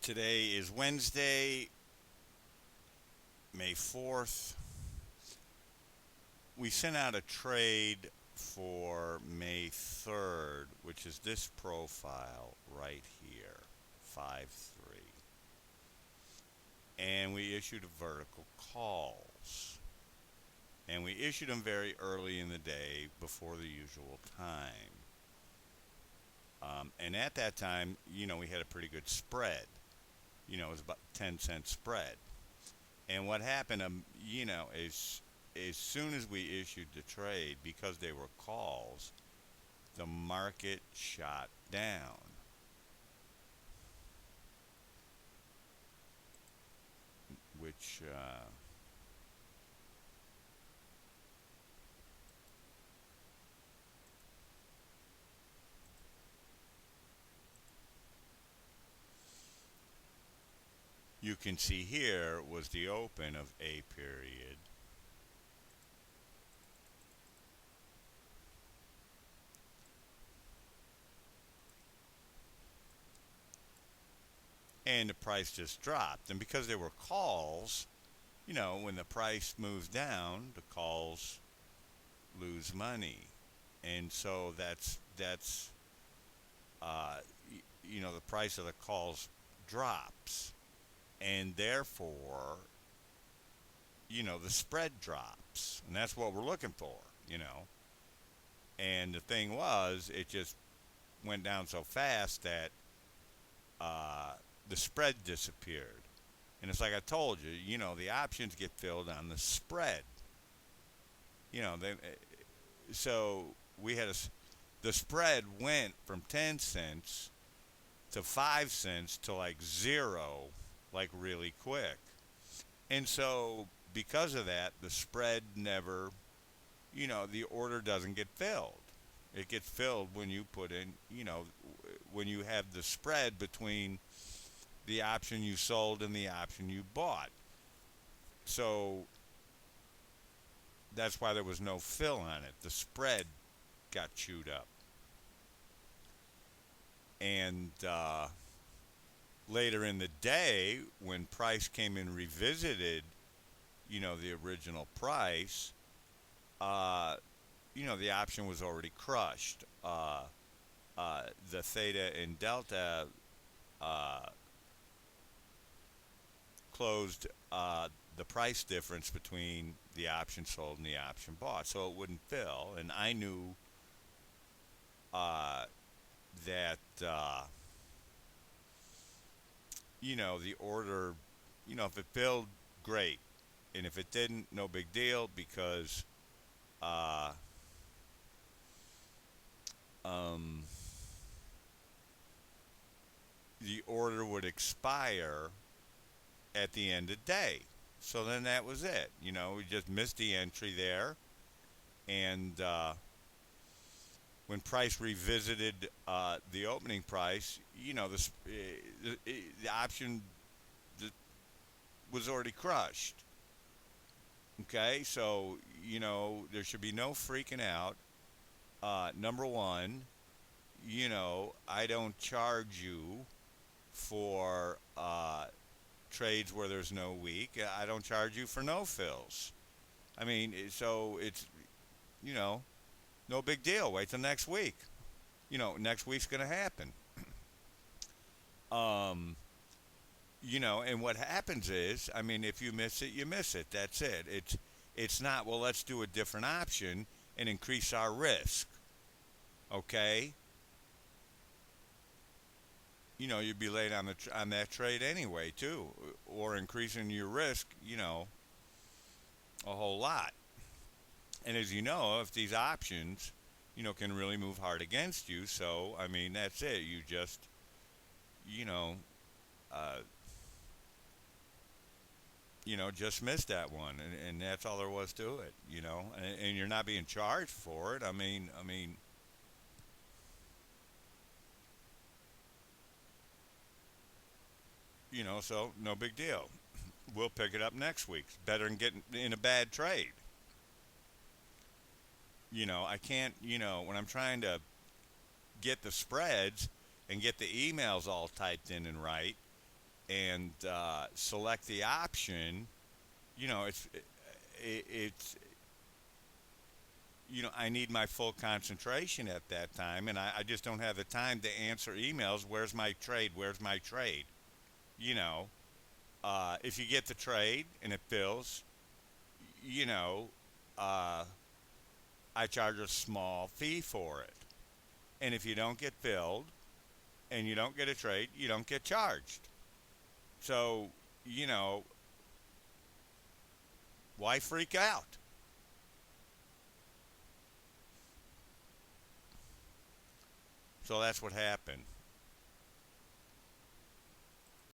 Today is Wednesday, May 4th. We sent out a trade for May 3rd, which is this profile right here, 5-3. And we issued vertical calls. And we issued them very early in the day before the usual time. And at that time, we had a pretty good spread. It was about 10-cent spread. And what happened, is as soon as we issued the trade, because they were calls, the market shot down. Which, you can see here was the open of A period. And the price just dropped. And because there were calls, when the price moves down, the calls lose money. And so uh, the price of the calls drops. And therefore, the spread drops. And that's what we're looking for. And the thing was, it just went down so fast that the spread disappeared. And it's like I told you, the options get filled on the spread. They, so we had the spread went from 10 cents to 5 cents to like zero, like really quick. And so because of that, the spread never, the order doesn't get filled. It gets filled when you put in, when you have the spread between the option you sold and the option you bought. So that's why there was no fill on it. The spread got chewed up. And later in the day, when price came in revisited, the original price, the option was already crushed. The theta and delta uh, closed the price difference between the option sold and the option bought, so it wouldn't fill. And I knew uh, that the order, if it filled, great, and if it didn't, no big deal, because uh, um, the order would expire at the end of the day. So then that was it. We just missed the entry there. And when price revisited the opening price, the option was already crushed. Okay, so, there should be no freaking out. Number one, I don't charge you for trades where there's no week. I don't charge you for no fills. I mean, so it's, you know, no big deal. Wait till next week. Next week's going to happen. Um, and what happens is, I mean, if you miss it, you miss it. That's it. It's not, well, let's do a different option and increase our risk. Okay? You'd be late on on that trade anyway, too, or increasing your risk, a whole lot. And as you know, if these options, can really move hard against you, so I mean, that's it. You just, you know, uh, just missed that one, and that's all there was to it, and you're not being charged for it. So no big deal. We'll pick it up next week. It's better than getting in a bad trade. I can't, when I'm trying to get the spreads and get the emails all typed in and right, and select the option, you know, it's I need my full concentration at that time, and I just don't have the time to answer emails. Where's my trade? Where's my trade? You know, if you get the trade and it fills, you know, uh, I charge a small fee for it. And if you don't get filled and you don't get a trade, you don't get charged. So, you know, why freak out? So that's what happened.